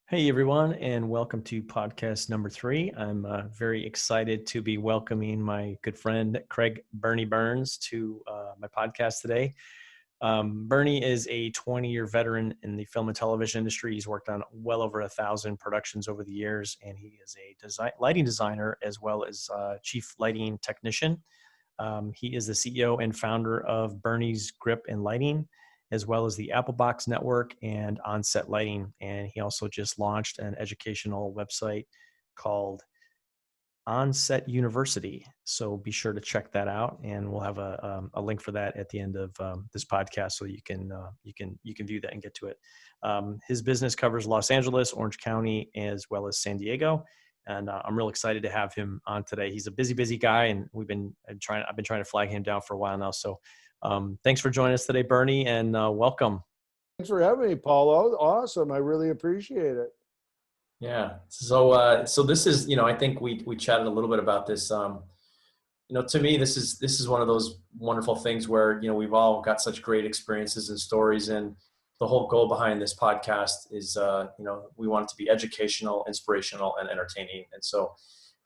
Hey everyone, and welcome to podcast number 3. I'm very excited to be welcoming my good friend Craig Burnie Burns to my podcast today. Burnie is a 20-year veteran in the film and television industry. He's worked on well over 1,000 productions over the years, and he is a lighting designer as well as chief lighting technician. He is the CEO and founder of Burnie's Grip and Lighting, as well as the Apple Box Network and On-Set Lighting. And he also just launched an educational website called On-Set University. So be sure to check that out, and we'll have a link for that at the end of this podcast, so you can view that and get to it. His business covers Los Angeles, Orange County, as well as San Diego. And I'm real excited to have him on today. He's a busy guy, and I've been trying to flag him down for a while now. So thanks for joining us today, Burnie, and welcome. Thanks for having me, Paolo. Awesome. I really appreciate it. Yeah. So this is, I think we chatted a little bit about this. To me, this is one of those wonderful things where, we've all got such great experiences and stories, and the whole goal behind this podcast is, we want it to be educational, inspirational, and entertaining. And so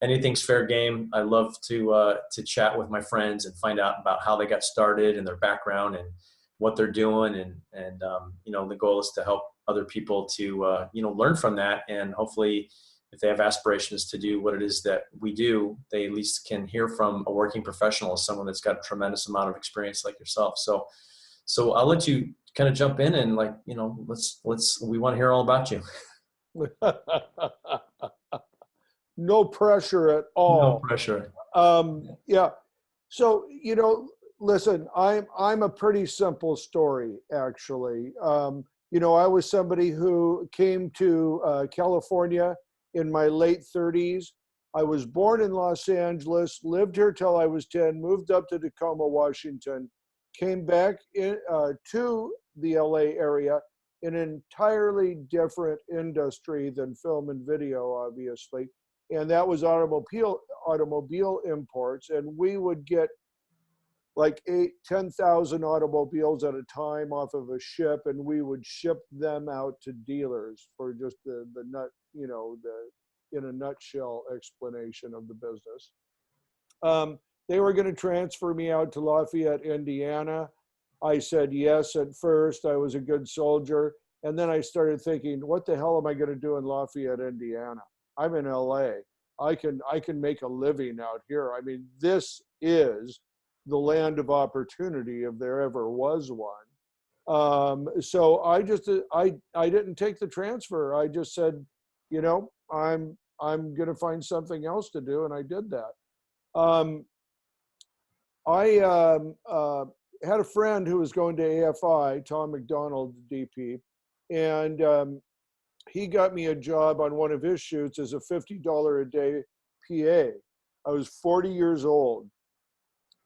anything's fair game. I love to chat with my friends and find out about how they got started and their background and what they're doing. And the goal is to help other people to, learn from that. And hopefully if they have aspirations to do what it is that we do, they at least can hear from a working professional, someone that's got a tremendous amount of experience like yourself. So I'll let you kind of jump in and we want to hear all about you. No pressure at all. No pressure. Yeah. So, listen, I'm a pretty simple story, actually. I was somebody who came to California in my late 30s. I was born in Los Angeles, lived here till I was 10, moved up to Tacoma, Washington, came back to the LA area in an entirely different industry than film and video, obviously. And that was automobile imports. And we would get like 10,000 automobiles at a time off of a ship, and we would ship them out to dealers for just the in a nutshell explanation of the business. They were going to transfer me out to Lafayette, Indiana. I said yes at first. I was a good soldier. And then I started thinking, what the hell am I going to do in Lafayette, Indiana? I'm in LA. I can make a living out here. I mean, this is the land of opportunity if there ever was one. So I didn't take the transfer. I just said, I'm going to find something else to do, and I did that. I had a friend who was going to AFI, Tom McDonald, DP, and he got me a job on one of his shoots as a $50 a day PA. I was 40 years old,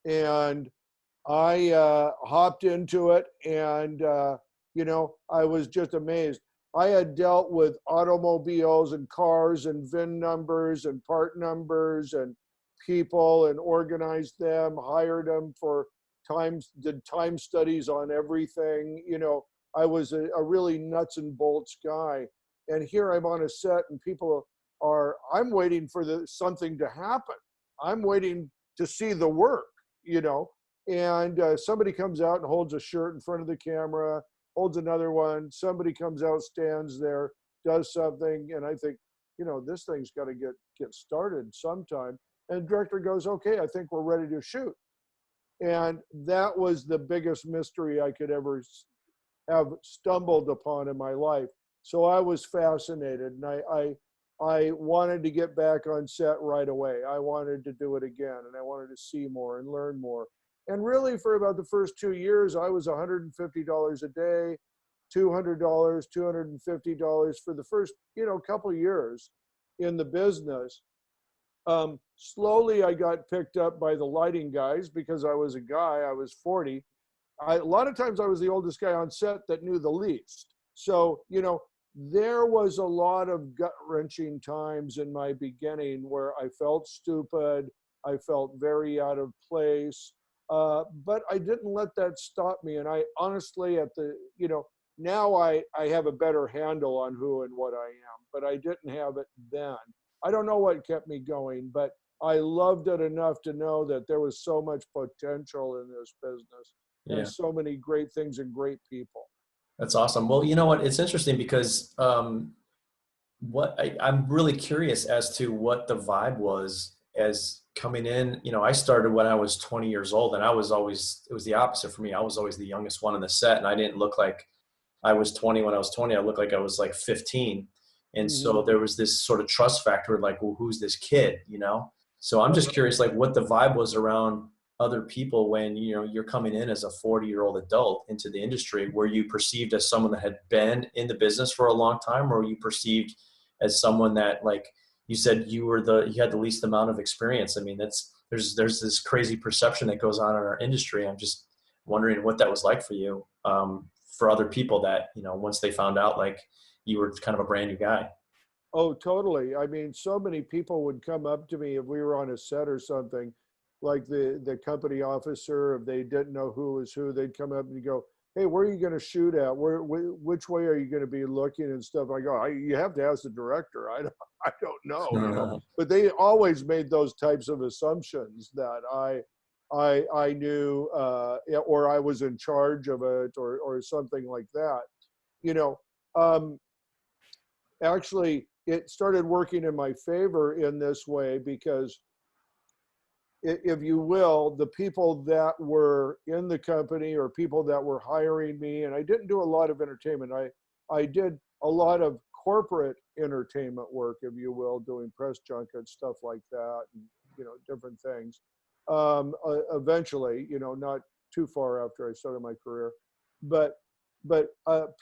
and I hopped into it, and I was just amazed. I had dealt with automobiles and cars and VIN numbers and part numbers and people, and organized them, hired them for times, did time studies on everything. I was a really nuts and bolts guy. And here I'm on a set, and people I'm waiting for something to happen. I'm waiting to see the work, and somebody comes out and holds a shirt in front of the camera, holds another one, somebody comes out, stands there, does something, and I think, this thing's got to get started sometime. And the director goes, okay, I think we're ready to shoot. And that was the biggest mystery I could ever have stumbled upon in my life. So I was fascinated, and I wanted to get back on set right away. I wanted to do it again, and I wanted to see more and learn more. And really, for about the first 2 years, I was $150 a day, $200, $250 for the first, couple of years in the business. Slowly, I got picked up by the lighting guys because I was a guy. I was 40. A lot of times, I was the oldest guy on set that knew the least. So, there was a lot of gut-wrenching times in my beginning where I felt stupid. I felt very out of place. But I didn't let that stop me. And I honestly, now I have a better handle on who and what I am. but I didn't have it then. I don't know what kept me going, but I loved it enough to know that there was so much potential in this business and Yeah. so many great things and great people. That's awesome. Well, you know what? It's interesting because I'm really curious as to what the vibe was as coming in. You know, I started when I was 20 years old, and it was the opposite for me. I was always the youngest one on the set, and I didn't look like I was 20 when I was 20. I looked like I was like 15. And so Hmm. there was this sort of trust factor, like, well, who's this kid, you know? So I'm just curious, like, what the vibe was around other people when, you know, you're coming in as a 40-year-old adult into the industry. Were you perceived as someone that had been in the business for a long time, or were you perceived as someone that, like you said, you had the least amount of experience? I mean, there's this crazy perception that goes on in our industry. I'm just wondering what that was like for you, for other people that, you know, once they found out, like, you were kind of a brand new guy. Oh, totally. I mean, so many people would come up to me if we were on a set or something, like the company officer, if they didn't know who was who, they'd come up and go, "Hey, where are you going to shoot at? Which way are you going to be looking and stuff?" I go, "You have to ask the director. I don't, I don't know." But they always made those types of assumptions that I knew, or I was in charge of it, or something like that. You know, um, actually it started working in my favor in this way because, if you will, the people that were in the company or people that were hiring me, and I didn't do a lot of entertainment. I did a lot of corporate entertainment work, if you will, doing press junkets, stuff like that, and different things. Eventually, not too far after I started my career, but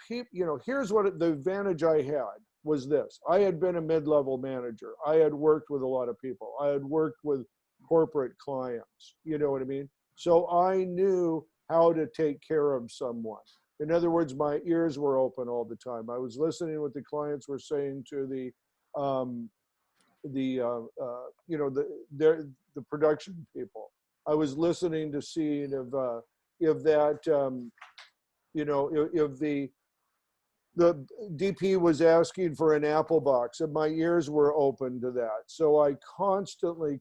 here's what the advantage I had was this: I had been a mid-level manager. I had worked with a lot of people. I had worked with corporate clients. You know what I mean? So I knew how to take care of someone. In other words, my ears were open all the time. I was listening what the clients were saying to the production people. I was listening to see if that if the DP was asking for an apple box, and my ears were open to that. So I constantly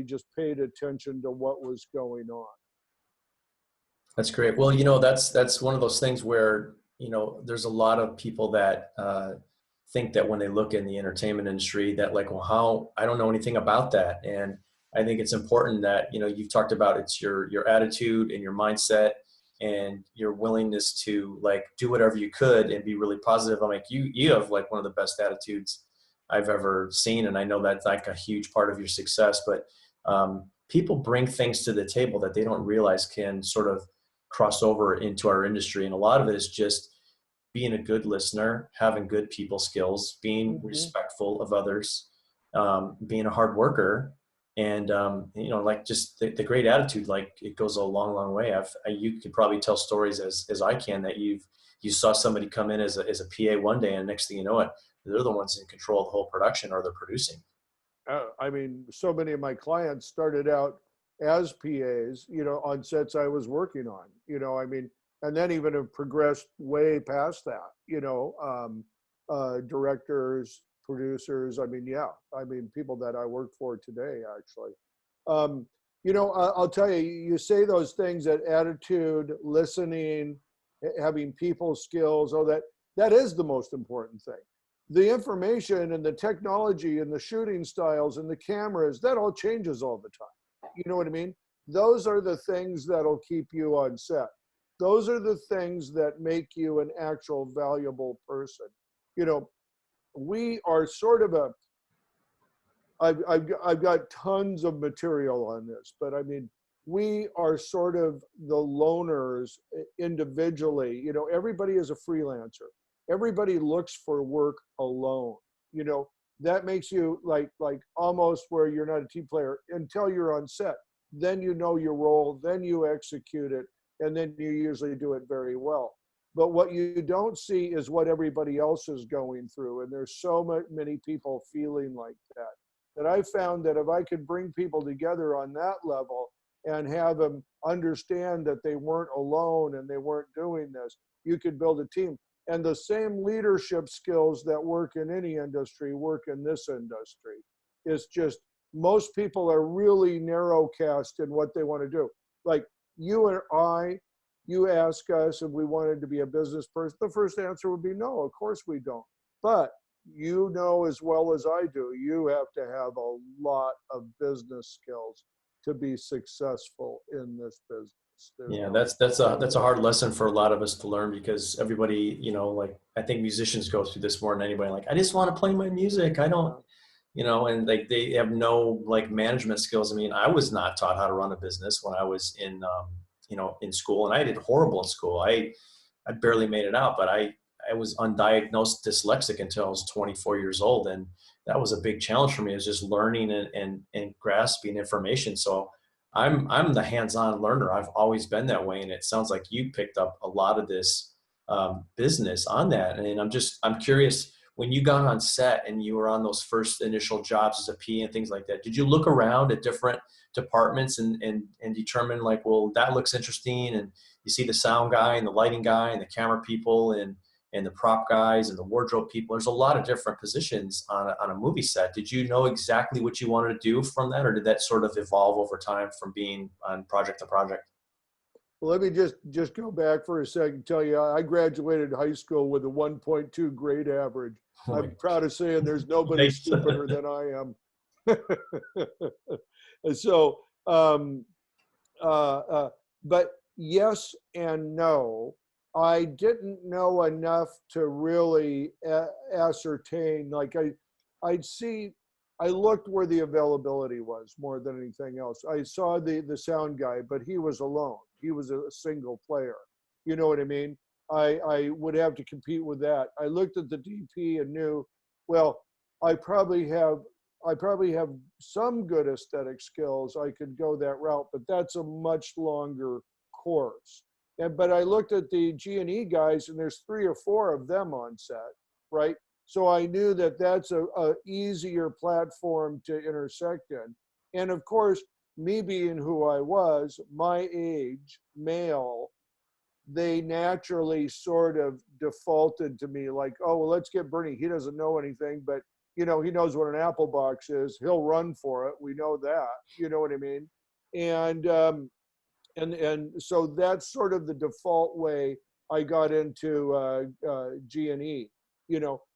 just paid attention to what was going on. That's great. Well, you know, that's one of those things where, you know, there's a lot of people that think that when they look in the entertainment industry that, like, well, how, I don't know anything about that. And I think it's important that, you know, you've talked about it's your attitude and your mindset and your willingness to, like, do whatever you could and be really positive. I'm like, you have, like, one of the best attitudes I've ever seen. And I know that's, like, a huge part of your success, but people bring things to the table that they don't realize can sort of cross over into our industry. And a lot of it is just being a good listener, having good people skills, being Mm-hmm. respectful of others, being a hard worker, and you know, like, just the great attitude. Like, it goes a long, long way. You could probably tell stories as I can that you saw somebody come in as a PA one day, and next thing you know it, they're the ones in control of the whole production, or they're producing. I mean, so many of my clients started out as PAs, on sets I was working on, I mean, and then even have progressed way past that, directors, producers. I mean, yeah, I mean, people that I work for today, actually. Um, I'll tell you, you say those things, that attitude, listening, having people skills, that is the most important thing. The information and the technology and the shooting styles and the cameras, that all changes all the time. You know what I mean? Those are the things that'll keep you on set. Those are the things that make you an actual valuable person. You know, we are sort of I've got tons of material on this, but I mean, we are sort of the loners individually. Everybody is a freelancer. Everybody looks for work alone. You know, that makes you like almost where you're not a team player until you're on set. Then you know your role, then you execute it, and then you usually do it very well. But what you don't see is what everybody else is going through, and there's so many people feeling like that I found that if I could bring people together on that level and have them understand that they weren't alone and they weren't doing this, you could build a team. And the same leadership skills that work in any industry work in this industry. It's just most people are really narrow cast in what they want to do. Like you and I, you ask us if we wanted to be a business person, the first answer would be no, of course we don't. But you know as well as I do, you have to have a lot of business skills to be successful in this business. Yeah, that's a hard lesson for a lot of us to learn, because everybody, like I think musicians go through this more than anybody. Like, I just want to play my music. I don't, and like they have no like management skills. I mean, I was not taught how to run a business when I was in school, and I did horrible in school. I barely made it out, but I was undiagnosed dyslexic until I was 24 years old. And that was a big challenge for me, is just learning and grasping information. So I'm the hands-on learner. I've always been that way. And it sounds like you picked up a lot of this business on that. And I'm curious, when you got on set and you were on those first initial jobs as a PA and things like that, did you look around at different departments and determine like, well, that looks interesting, and you see the sound guy and the lighting guy and the camera people and the prop guys and the wardrobe people? There's a lot of different positions on a movie set. Did you know exactly what you wanted to do from that, or did that sort of evolve over time from being on project to project? Well, let me just go back for a second and tell you, I graduated high school with a 1.2 grade average. Oh I'm proud of saying there's nobody Nice. stupider than I am. And so, but yes and no. I didn't know enough to really ascertain. Like I looked where the availability was more than anything else. I saw the sound guy, but he was alone. He was a single player. You know what I mean? I would have to compete with that. I looked at the DP and knew, well, I probably have some good aesthetic skills. I could go that route, but that's a much longer course. But I looked at the G&E guys, and there's 3 or 4 of them on set, right? So I knew that that's a easier platform to intersect in. And of course, me being who I was, my age, male, they naturally sort of defaulted to me like, oh, well, let's get Burnie. He doesn't know anything, but he knows what an apple box is. He'll run for it. We know that. You know what I mean? And so that's sort of the default way I got into G&E,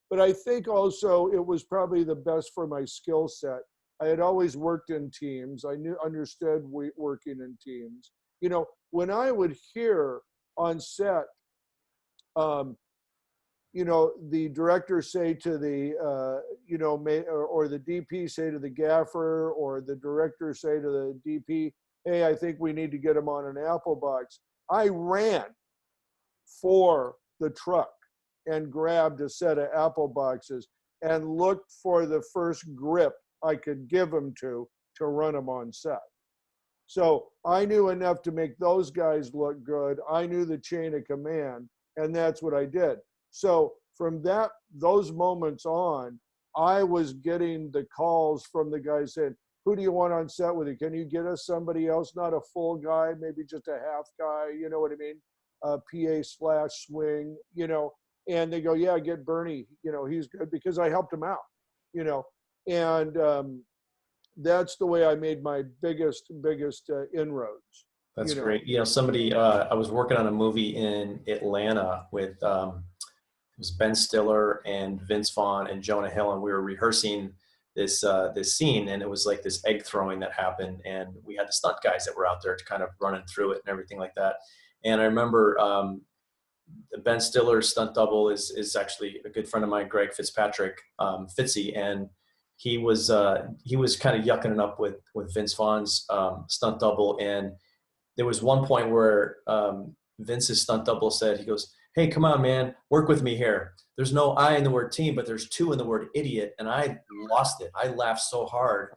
But I think also it was probably the best for my skill set. I had always worked in teams. I understood working in teams. When I would hear on set, the director say to the, or the DP say to the gaffer, or the director say to the DP, hey, I think we need to get him on an apple box. I ran for the truck and grabbed a set of apple boxes and looked for the first grip I could give him to run him on set. So I knew enough to make those guys look good. I knew the chain of command, and that's what I did. So from those moments on, I was getting the calls from the guys saying, who do you want on set with you? Can you get us somebody else, not a full guy, maybe just a half guy, you know what I mean? PA/swing, and they go, yeah, get Burnie, he's good, because I helped him out, and that's the way I made my biggest inroads. That's great. Somebody, I was working on a movie in Atlanta with, it was Ben Stiller and Vince Vaughn and Jonah Hill, and we were rehearsing this scene, and it was like this egg throwing that happened, and we had the stunt guys that were out there to kind of running through it and everything like that. And I remember Ben Stiller's stunt double is actually a good friend of mine, Greg Fitzpatrick, Fitzy, and he was kind of yucking it up with Vince Vaughn's stunt double. And there was one point where Vince's stunt double said, he goes, hey, come on, man, work with me here. There's no I in the word team, but there's 2 in the word idiot. And I lost it. I laughed so hard.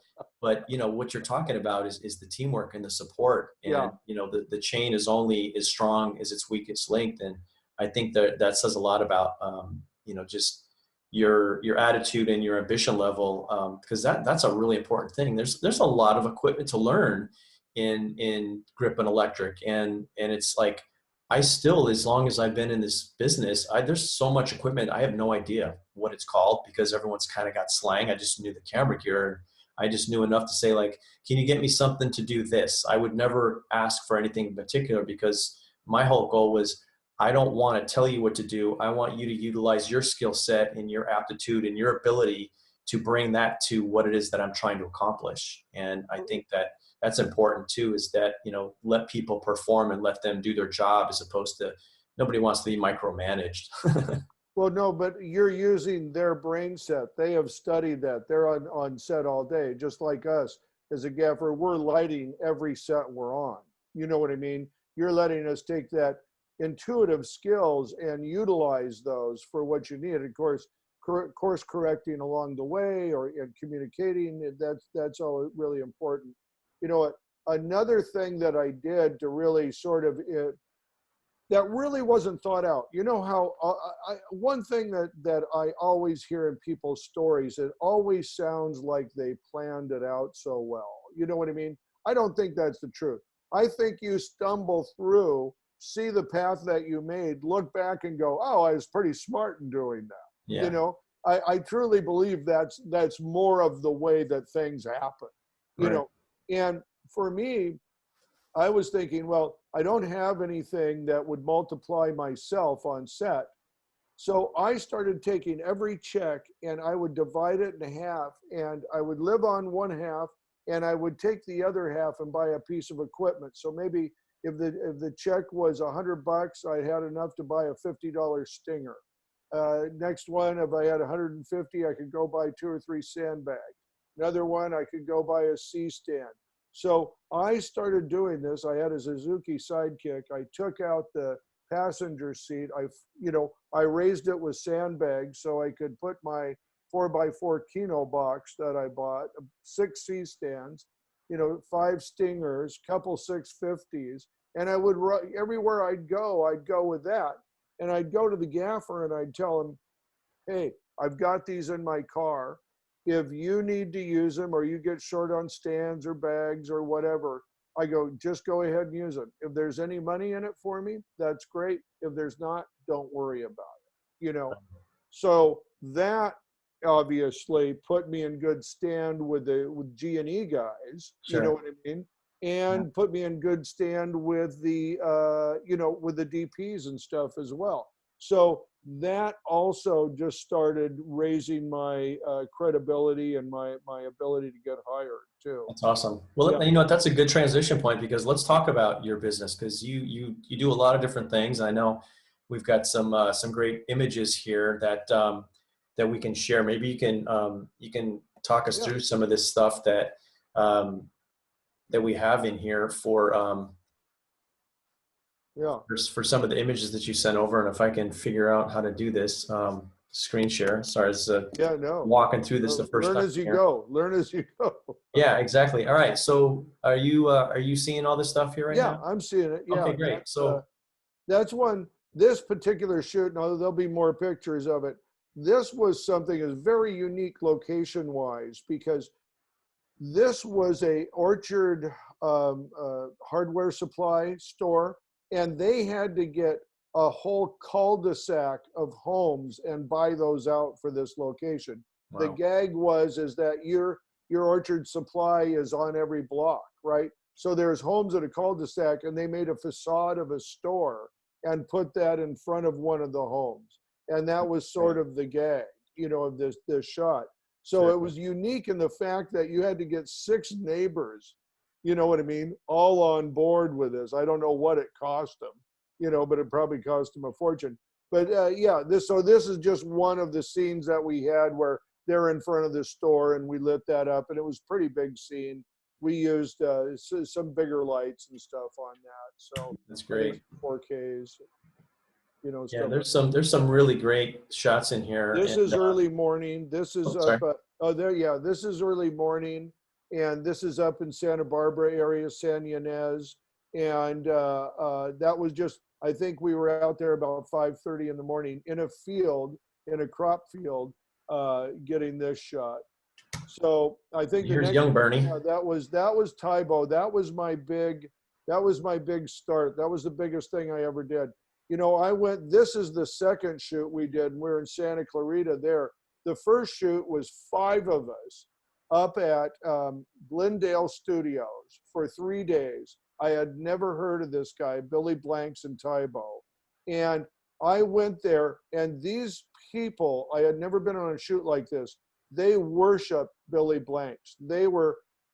But, what you're talking about is the teamwork and the support. And, the chain is only as strong as its weakest link. And I think that says a lot about, just your attitude and your ambition level, because that's a really important thing. There's a lot of equipment to learn in grip and electric. And it's like, I still, as long as I've been in this business, there's so much equipment. I have no idea what it's called because everyone's kind of got slang. I just knew the camera gear. I just knew enough to say like, can you get me something to do this? I would never ask for anything in particular because my whole goal was, I don't want to tell you what to do. I want you to utilize your skill set and your aptitude and your ability to bring that to what it is that I'm trying to accomplish. And I think that that's important too, is that, let people perform and let them do their job, as opposed to, nobody wants to be micromanaged. Well, no, but you're using their brain set. They have studied that. They're on set all day, just like us as a gaffer. We're lighting every set we're on. You know what I mean? You're letting us take that intuitive skills and utilize those for what you need. Of course, course correcting along the way, or in communicating, that's all really important. You know what? Another thing that I did to really sort of that really wasn't thought out. You know how one thing that I always hear in people's stories, it always sounds like they planned it out so well. You know what I mean? I don't think that's the truth. I think you stumble through, see the path that you made, look back and go, oh, I was pretty smart in doing that. Yeah. You know, I truly believe that's more of the way that things happen. You Right. know, and for me, I was thinking, well, I don't have anything that would multiply myself on set. So I started taking every check and I would divide it in half, and I would live on one half and I would take the other half and buy a piece of equipment. So maybe if the check was $100, I had enough to buy a $50 stinger. Next one, if I had 150, I could go buy 2 or 3 sandbags. Another one, I could go buy a C-stand. So I started doing this. I had a Suzuki Sidekick. I took out the passenger seat. I raised it with sandbags so I could put my 4x4 Kino box that I bought, 6 C-stands, 5 stingers, couple 650s, and I would everywhere I'd go with that. And I'd go to the gaffer and I'd tell him, hey, I've got these in my car. If you need to use them, or you get short on stands or bags or whatever, I go, just go ahead and use them. If there's any money in it for me, that's great. If there's not, don't worry about it. So that obviously put me in good stand with G&E guys, Sure. you know what I mean? And put me in good stand with the with the DPs and stuff as well. So that also just started raising my credibility and my ability to get hired too. That's awesome. Well, Yeah. you know what, that's a good transition point, because let's talk about your business, because you do a lot of different things. I know we've got some great images here that that we can share. Maybe you can talk us Yeah. through some of this stuff that that we have in here Yeah. for some of the images that you sent over. And if I can figure out how to do this, screen share. Sorry, it's Yeah. No. walking through this the first Learn time as you here. go. Learn as you go. Yeah, exactly. All right. So are you seeing all this stuff here right Yeah, now? I'm seeing it. Yeah. Okay, great. So That's one, this particular shoot, now there'll be more pictures of it. This was something that's very unique location wise, because this was a Orchard hardware supply store, and they had to get a whole cul-de-sac of homes and buy those out for this location. The wow. gag is that your Orchard supply is on every block, right? So there's homes at a cul-de-sac, and they made a facade of a store and put that in front of one of the homes. And that was sort of the gag, of this shot. So Sure. it was unique in the fact that you had to get 6 neighbors, you know what I mean, all on board with this. I don't know what it cost them, but it probably cost them a fortune. But yeah, this is just one of the scenes that we had where they're in front of the store, and we lit that up, and it was a pretty big scene. We used some bigger lights and stuff on that. So That's I think great. 4Ks, Yeah, stuff. there's some really great shots in here. This And is early morning. This is sorry. up. Yeah. This is early morning, and this is up in Santa Barbara area, San Ynez, and that was just. I think we were out there about 5:30 in the morning in a field, in a crop field, getting this shot. So I think the Here's next. young Burnie. That was Tybo. That was my big. That was my big start. That was the biggest thing I ever did. You know, this is the second shoot we did. We're in Santa Clarita there. The first shoot was 5 of us up at Glendale Studios for 3 days. I had never heard of this guy, Billy Blanks and Tybo. And I went there, and these people, I had never been on a shoot like this. They worshiped Billy Blanks.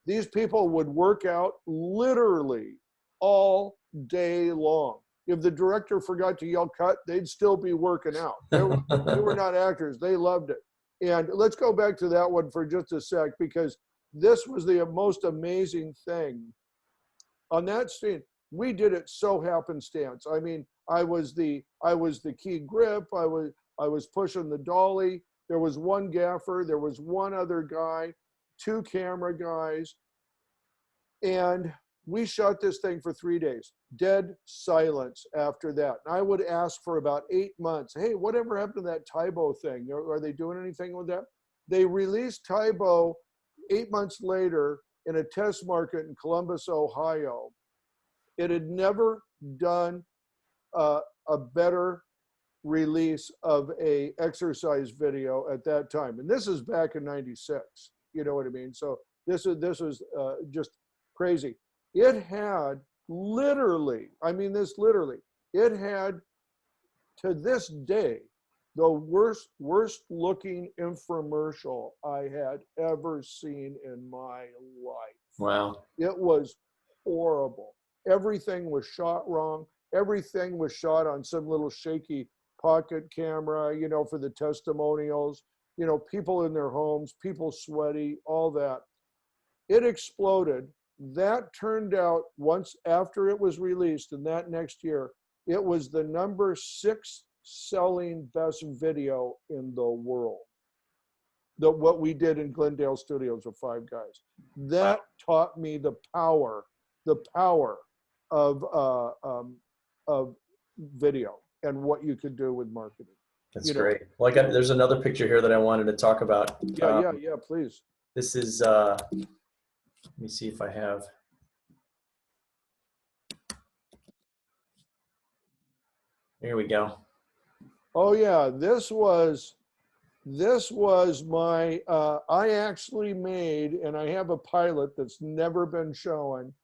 These people would work out literally all day long. If the director forgot to yell cut, they'd still be working out. They were not actors. They loved it. And let's go back to that one for just a sec, because this was the most amazing thing. On that scene, we did it so happenstance. I mean, I was the key grip. I was pushing the dolly. There was one gaffer. There was one other guy, 2 camera guys. And we shot this thing for 3 days. Dead silence after that. And I would ask for about 8 months, hey, whatever happened to that Tybo thing? Are they doing anything with that? They released Tybo 8 months later in a test market in Columbus, Ohio. It had never done a better release of a exercise video at that time. And this is back in '96, you know what I mean? So this was just crazy. It had literally, I mean this literally, it had to this day the worst looking infomercial I had ever seen in my life. Wow. It was horrible. Everything was shot wrong. Everything was shot on some little shaky pocket camera, you know, for the testimonials, you know, people in their homes, people sweaty, all that. It exploded. That turned out, once after it was released, and that next year, it was the #6 selling best video in the world. What we did in Glendale Studios with 5 guys. That taught me the power of video and what you could do with marketing. That's great. Well, there's another picture here that I wanted to talk about. Yeah, please. This is, let me see if I have. Here we go. Oh yeah, this was my, I actually made, and I have a pilot that's never been shown.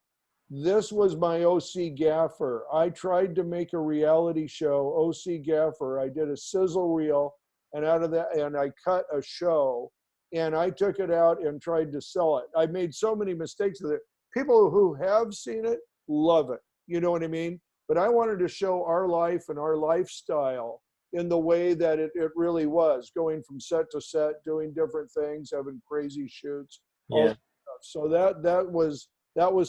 This was my OC Gaffer. I tried to make a reality show, OC Gaffer. I did a sizzle reel, and out of that, and I cut a show, and I took it out and tried to sell it. I made so many mistakes with it. People who have seen it love it. You know what I mean? But I wanted to show our life and our lifestyle in the way that it really was, going from set to set, doing different things, having crazy shoots. Yeah. So that was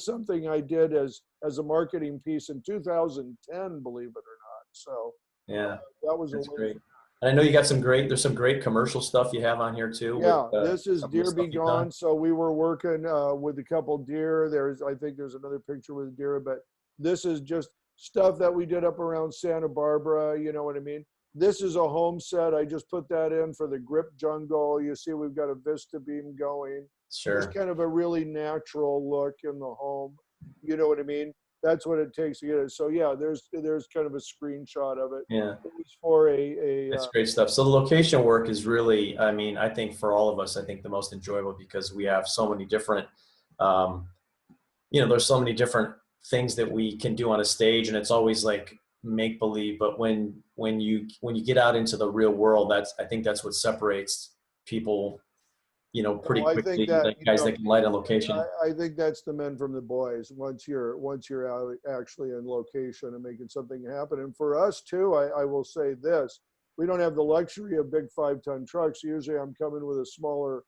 something I did as a marketing piece in 2010, believe it or not. So yeah, that was that's great. And I know you got there's some great commercial stuff you have on here too. Yeah, this is Deer Be Gone. So we were working with a couple deer. I think there's another picture with deer, but this is just stuff that we did up around Santa Barbara. You know what I mean? This is a home set. I just put that in for the grip jungle. You see, we've got a Vista beam going. Sure. It's kind of a really natural look in the home. You know what I mean? That's what it takes to get it. So yeah, there's kind of a screenshot of it. Yeah. It was for a That's great stuff. So the location work is really, I mean, I think for all of us, I think the most enjoyable, because we have so many different, there's so many different things that we can do on a stage, and it's always like make believe. But when you get out into the real world, I think that's what separates people, pretty quickly. That can light on location. I think that's the men from the boys. Once you're out actually in location and making something happen. And for us too, I will say this: we don't have the luxury of big 5-ton trucks. Usually, I'm coming with a smaller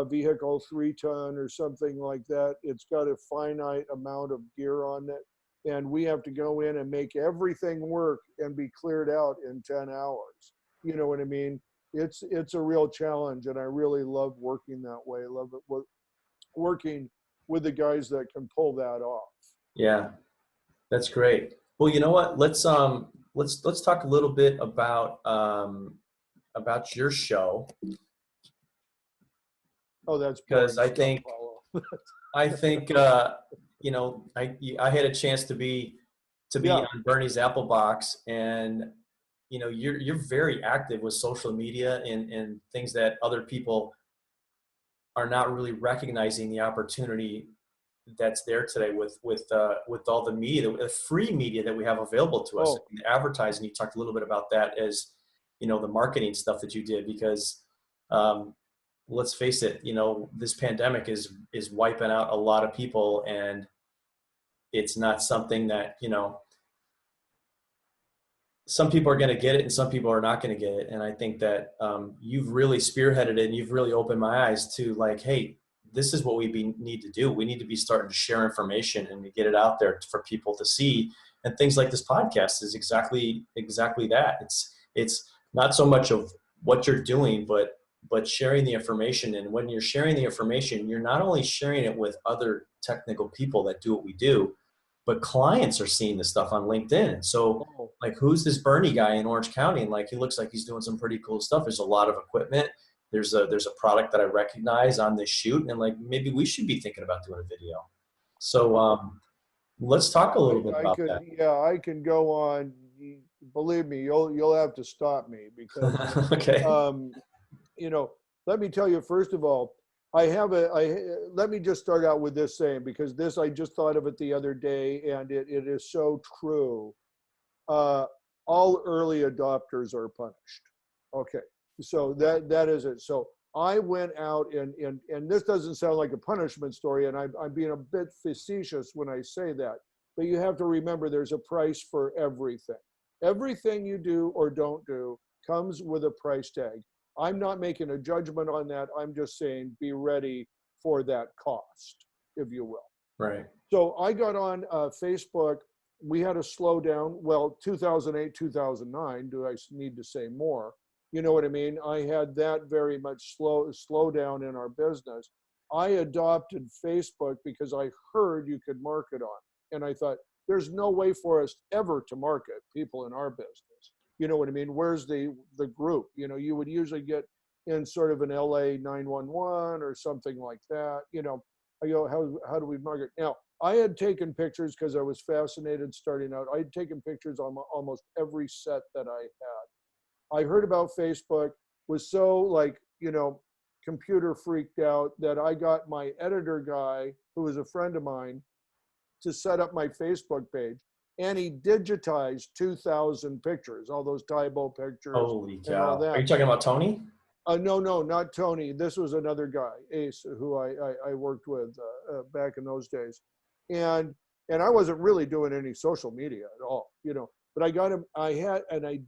vehicle, 3-ton or something like that. It's got a finite amount of gear on it, and we have to go in and make everything work and be cleared out in 10 hours. You know what I mean? It's a real challenge, and I really love working that way. I love it, working with the guys that can pull that off. Yeah, that's great. Well, you know what? Let's talk a little bit about your show. Oh, that's because I think I had a chance to be Yeah. on Bernie's Apple Box, and you're very active with social media and things that other people are not really recognizing the opportunity that's there today with all the media, the free media that we have available to us. Oh, The advertising, you talked a little bit about that as the marketing stuff that you did, because um, let's face it, this pandemic is wiping out a lot of people, and it's not something that some people are going to get it and some people are not going to get it. And I think that you've really spearheaded it, and you've really opened my eyes to, like, hey, this is what need to do. We need to be starting to share information and to get it out there for people to see. And things like this podcast is exactly that. It's not so much of what you're doing, but sharing the information. And when you're sharing the information, you're not only sharing it with other technical people that do what we do, but clients are seeing this stuff on LinkedIn. So, oh, like, who's this Burnie guy in Orange County? And, like, he looks like he's doing some pretty cool stuff. There's a lot of equipment. There's a product that I recognize on this shoot, and, like, maybe we should be thinking about doing a video. So let's talk a little bit I about could, that. yeah, I can go on. Believe me, you'll have to stop me because, Okay. um, you know, let me tell you, first of all, let me just start out with this saying, because this, I just thought of it the other day, and it is so true. Uh, all early adopters are punished. Okay. So that is it. So I went out and this doesn't sound like a punishment story, and I'm being a bit facetious when I say that, but you have to remember there's a price for everything. Everything you do or don't do comes with a price tag. I'm not making a judgment on that. I'm just saying be ready for that cost, if you will. Right. So I got on Facebook. We had a slowdown. Well, 2008, 2009. Do I need to say more? You know what I mean? I had that very much slow down in our business. I adopted Facebook because I heard you could market on, and I thought there's no way for us ever to market people in our business. You know what I mean? Where's the group? You would usually get in sort of an LA 911 or something like that. I go, how do we market now? I had taken pictures because I was fascinated starting out. I had taken pictures on almost every set that I had. I heard about Facebook, was so, like, computer freaked out, that I got my editor guy, who was a friend of mine, to set up my Facebook page. And he digitized 2,000 pictures, all those Tybo pictures Holy and all cow. Are that. you talking about Tony? No, not Tony. This was another guy, Ace, who I worked with back in those days, and I wasn't really doing any social media at all. But I got him. I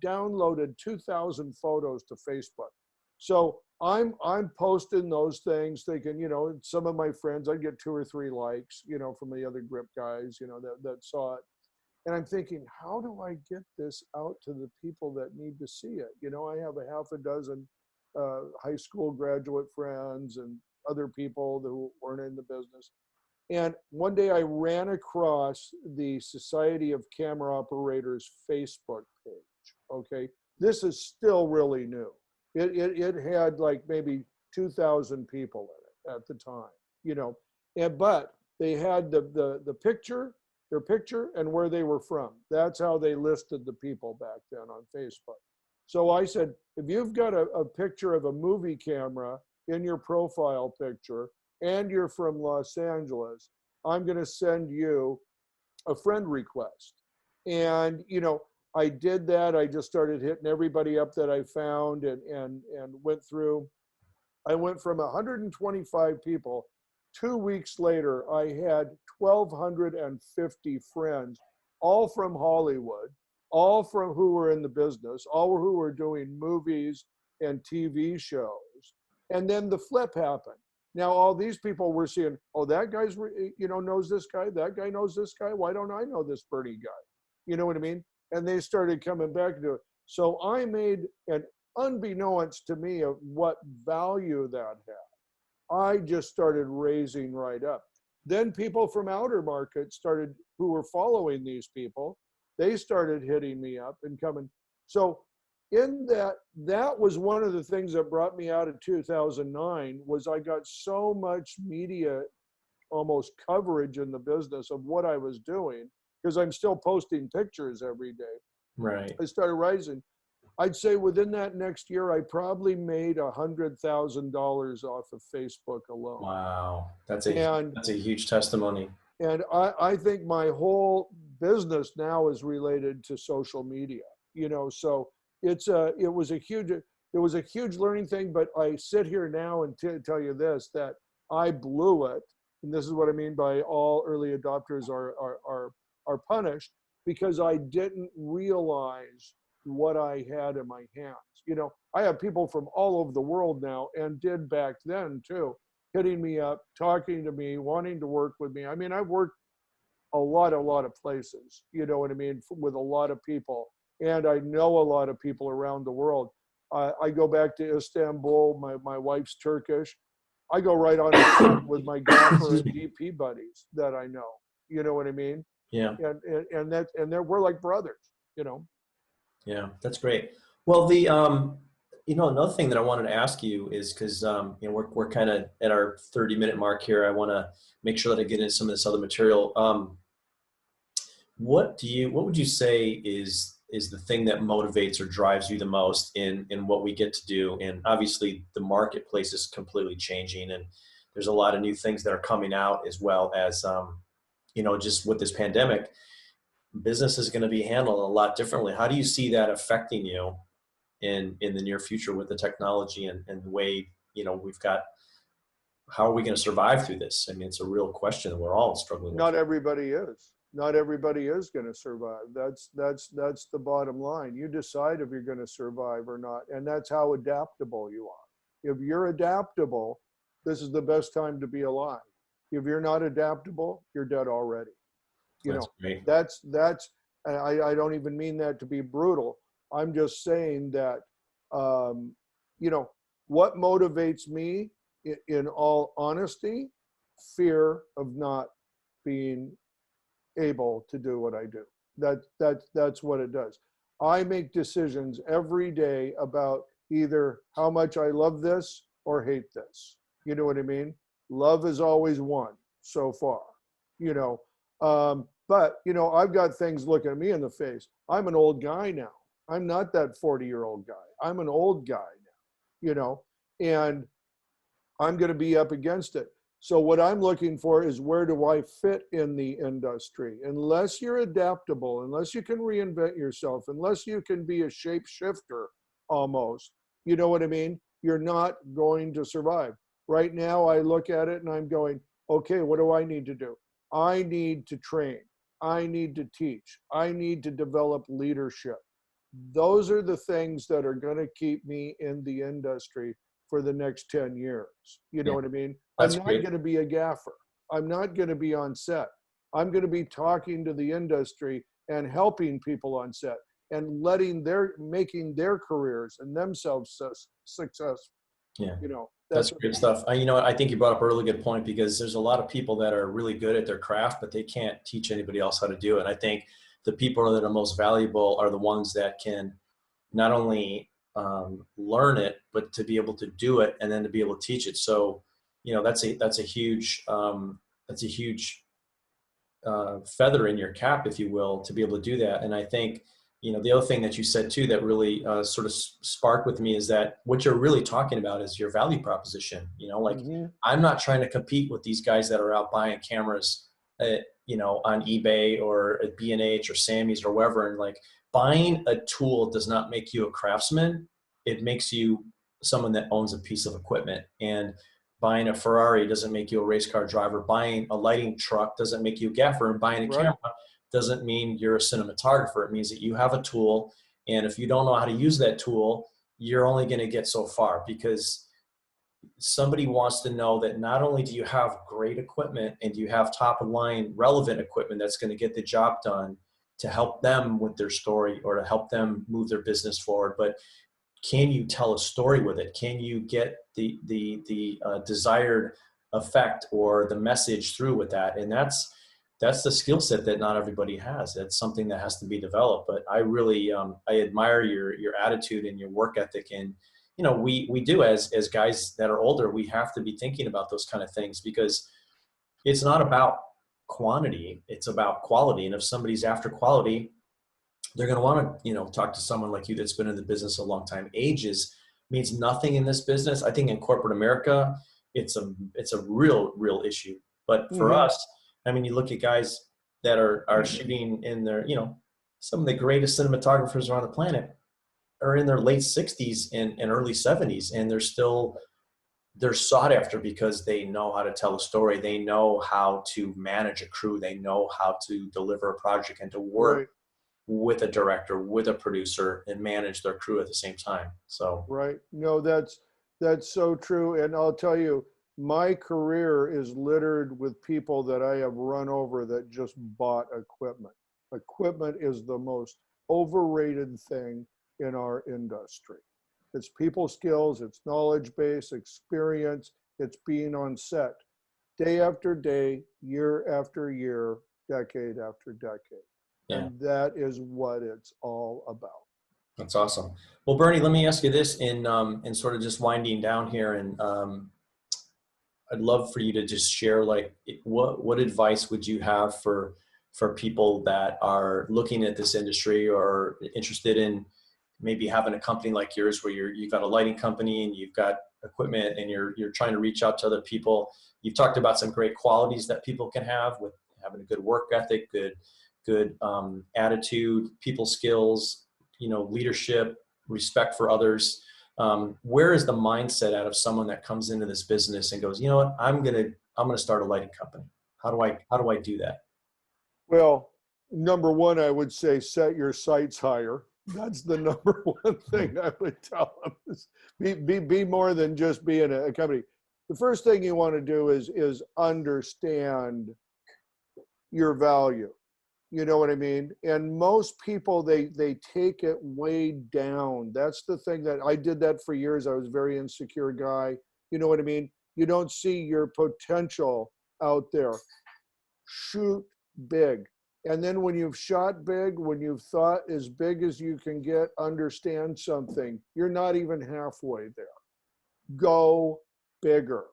downloaded 2,000 photos to Facebook. So I'm posting those things, thinking, some of my friends, I'd get 2 or 3 likes, from the other grip guys, that saw it. And I'm thinking, how do I get this out to the people that need to see it? I have a half a dozen high school graduate friends and other people who weren't in the business. And one day I ran across the Society of Camera Operators Facebook page. Okay. This is still really new. It had like maybe 2,000 people in it at the time, but they had the picture, their picture, and where they were from. That's how they listed the people back then on Facebook. So I said, if you've got a picture of a movie camera in your profile picture and you're from Los Angeles, I'm going to send you a friend request. And, I did that. I just started hitting everybody up that I found and went through. I went from 125 people. 2 weeks later, I had 1,250 friends, all from Hollywood, all from who were in the business, all who were doing movies and TV shows. And then the flip happened. Now, all these people were seeing, oh, that guy's, knows this guy. That guy knows this guy. Why don't I know this Burnie guy? You know what I mean? And they started coming back to it. So I made an unbeknownst to me of what value that had. I just started raising right up. Then people from outer markets started, who were following these people, they started hitting me up and coming. So in that was one of the things that brought me out of 2009, was I got so much media almost coverage in the business of what I was doing, because I'm still posting pictures every day. Right. I started rising. I'd say within that next year, I probably made $100,000 off of Facebook alone. Wow. And That's a huge testimony. I think my whole business now is related to social media, so it was a huge learning thing, but I sit here now and tell you this, that I blew it. And this is what I mean by all early adopters are punished, because I didn't realize what I had in my hands. I have people from all over the world now, and did back then too, hitting me up, talking to me, wanting to work with me. I mean, I've worked a lot of places, you know what I mean, with a lot of people. And I know a lot of people around the world. I go back to Istanbul. My wife's Turkish. I go right on a trip with my gaffer and DP buddies that I know. You know what I mean? Yeah. And we're like brothers. Yeah, that's great. Well, another thing that I wanted to ask you is, because we're kind of at our 30-minute mark here. I want to make sure that I get into some of this other material. What would you say is the thing that motivates or drives you the most in what we get to do? And obviously the marketplace is completely changing, and there's a lot of new things that are coming out, as well as just with this pandemic, business is going to be handled a lot differently. How do you see that affecting you in the near future with the technology and the way, we've got, how are we going to survive through this? I mean, it's a real question that we're all struggling with. Not everybody is going to survive. That's the bottom line. You decide if you're going to survive or not. And that's how adaptable you are. If you're adaptable, this is the best time to be alive. If you're not adaptable, you're dead already. That's great. That's I don't even mean that to be brutal. I'm just saying that, what motivates me, in all honesty, fear of not being able to do what I do. That's what it does. I make decisions every day about either how much I love this or hate this. You know what I mean? Love is always won so far, but I've got things looking at me in the face. I'm an old guy now. I'm not that 40-year-old guy. I'm an old guy now, and I'm going to be up against it. So what I'm looking for is, where do I fit in the industry? Unless you're adaptable, unless you can reinvent yourself, unless you can be a shapeshifter almost, you know what I mean? You're not going to survive. Right now, I look at it and I'm going, okay, what do I need to do? I need to train. I need to teach. I need to develop leadership. Those are the things that are going to keep me in the industry for the next 10 years. You know what I mean? I'm not going to be a gaffer. I'm not going to be on set. I'm going to be talking to the industry and helping people on set and making their careers and themselves successful. Yeah. That's great stuff. I think you brought up a really good point, because there's a lot of people that are really good at their craft, but they can't teach anybody else how to do it. And I think the people that are most valuable are the ones that can not only learn it, but to be able to do it, and then to be able to teach it. So, that's a huge feather in your cap, if you will, to be able to do that. And I think, the other thing that you said too, that really sort of sparked with me, is that what you're really talking about is your value proposition. I'm not trying to compete with these guys that are out buying cameras, on eBay or at B&H or Sammy's or wherever. And like, buying a tool does not make you a craftsman. It makes you someone that owns a piece of equipment. And buying a Ferrari doesn't make you a race car driver. Buying a lighting truck doesn't make you a gaffer. And buying a camera doesn't mean you're a cinematographer. It means that you have a tool. And if you don't know how to use that tool, you're only going to get so far, because somebody wants to know that not only do you have great equipment and you have top of line relevant equipment that's going to get the job done to help them with their story or to help them move their business forward, but can you tell a story with it? Can you get the desired effect or the message through with that? And that's the skill set that not everybody has. That's something that has to be developed. But I really I admire your attitude and your work ethic. And we do, as guys that are older, we have to be thinking about those kind of things, because it's not about quantity, it's about quality. And if somebody's after quality, they're going to want to, talk to someone like you that's been in the business a long time. Ages means nothing in this business. I think in corporate America, it's a real issue. But for Hmm. us, I mean, you look at guys that are shooting in their, some of the greatest cinematographers around the planet are in their late 60s and early 70s, and they're sought after because they know how to tell a story. They know how to manage a crew. They know how to deliver a project and to work Right. with a director, with a producer, and manage their crew at the same time. So Right. No, that's so true. And I'll tell you, my career is littered with people that I have run over that just bought equipment. Equipment is the most overrated thing in our industry. It's people skills, it's knowledge base, experience, it's being on set day after day, year after year, decade after decade. yeah, And that is what it's all about. that's awesome. Well, Bernie, let me ask you this in sort of just winding down here, and I'd love for you to just share, like, what advice would you have for people that are looking at this industry or interested in maybe having a company like yours where you've got a lighting company and you've got equipment and you're trying to reach out to other people. You've talked about some great qualities that people can have with having a good work ethic, good attitude, people skills, leadership, respect for others. Where is the mindset out of someone that comes into this business and goes, you know what, I'm gonna start a lighting company? How do I do that? Well, number one, I would say set your sights higher. That's the number one thing I would tell them is be more than just being a company. The first thing you want to do is understand your value. You know what I mean? And most people they take it way down. That's the thing that I did that for years. I was a very insecure guy. You know what I mean? You don't see your potential out there. Shoot big. And then when you've shot big, when you've thought as big as you can get, understand something, you're not even halfway there. Go bigger.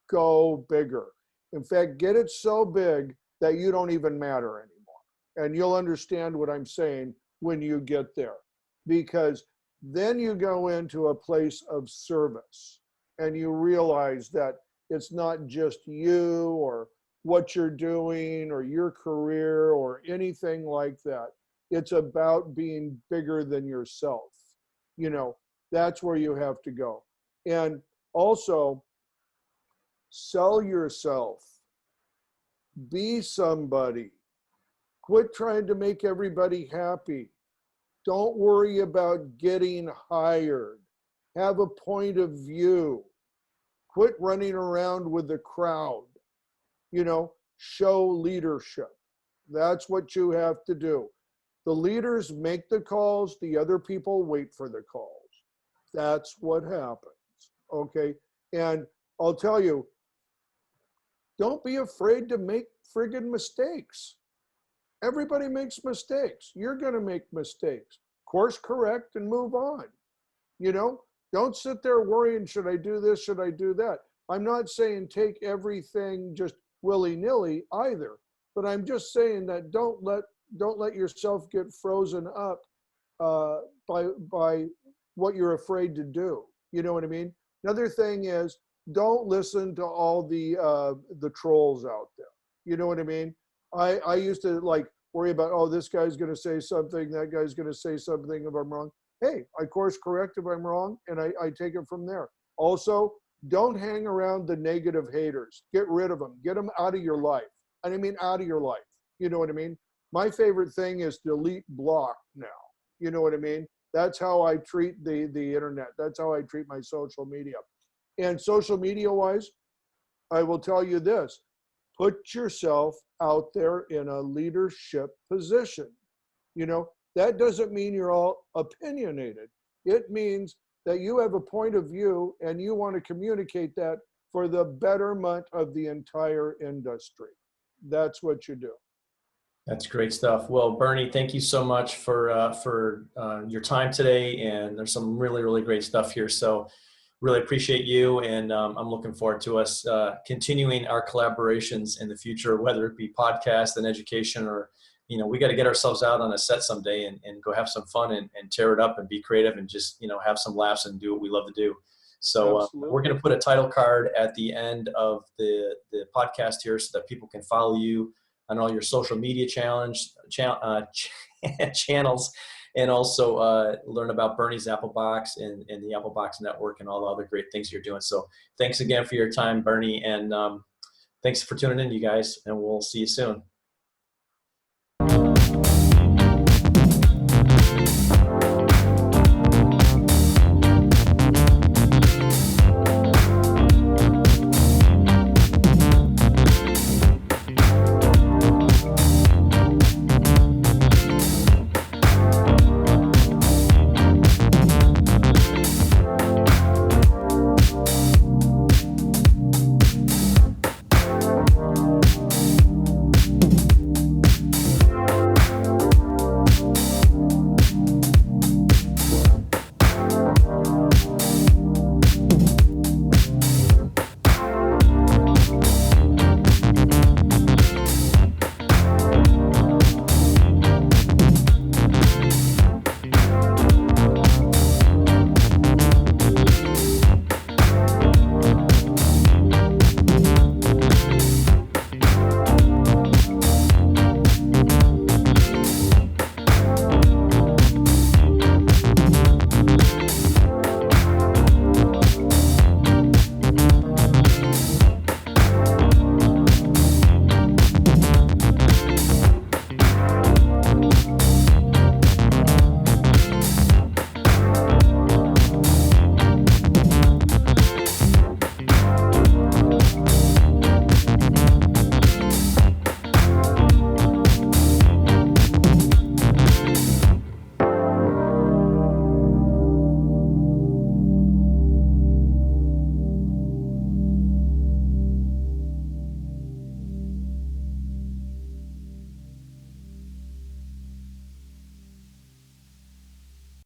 Go bigger. In fact, get it so big that you don't even matter anymore. And you'll understand what I'm saying when you get there. Because then you go into a place of service and you realize that it's not just you or what you're doing or your career or anything like that. It's about being bigger than yourself. You know, that's where you have to go. And also, sell yourself. Be somebody. Quit trying to make everybody happy. Don't worry about getting hired. Have a point of view. Quit running around with the crowd. Show leadership. That's what you have to do. The leaders make the calls, the other people wait for the calls. That's what happens. Okay. And I'll tell you, don't be afraid to make friggin' mistakes. Everybody makes mistakes. You're going to make mistakes. Course correct and move on. You know, don't sit there worrying, should I do this? Should I do that? I'm not saying take everything just willy-nilly either, but I'm just saying that don't let yourself get frozen up by what you're afraid to do. You know what I mean? Another thing is don't listen to all the trolls out there. You know what I mean? I used to worry about, oh, this guy's going to say something, that guy's going to say something if I'm wrong. Hey, I course correct if I'm wrong, and I take it from there. Also, don't hang around the negative haters. Get rid of them. Get them out of your life. And I mean out of your life. You know what I mean? My favorite thing is delete block now. You know what I mean? That's how I treat the internet. That's how I treat my social media. And social media wise, I will tell you this. Put yourself out there in a leadership position. That doesn't mean you're all opinionated. It means that you have a point of view and you want to communicate that for the betterment of the entire industry. That's what you do. That's great stuff. Well, Bernie, thank you so much for your time today. And there's some really great stuff here. So really appreciate you, and I'm looking forward to us continuing our collaborations in the future, whether it be podcast and education, or we got to get ourselves out on a set someday and go have some fun and tear it up and be creative and just have some laughs and do what we love to do. So we're going Absolutely. to put a title card at the end of the podcast here so that people can follow you on all your social media channels, and also learn about Burnie's Apple Box and the Apple Box Network and all the other great things you're doing. So thanks again for your time, Burnie, and thanks for tuning in, you guys, and we'll see you soon.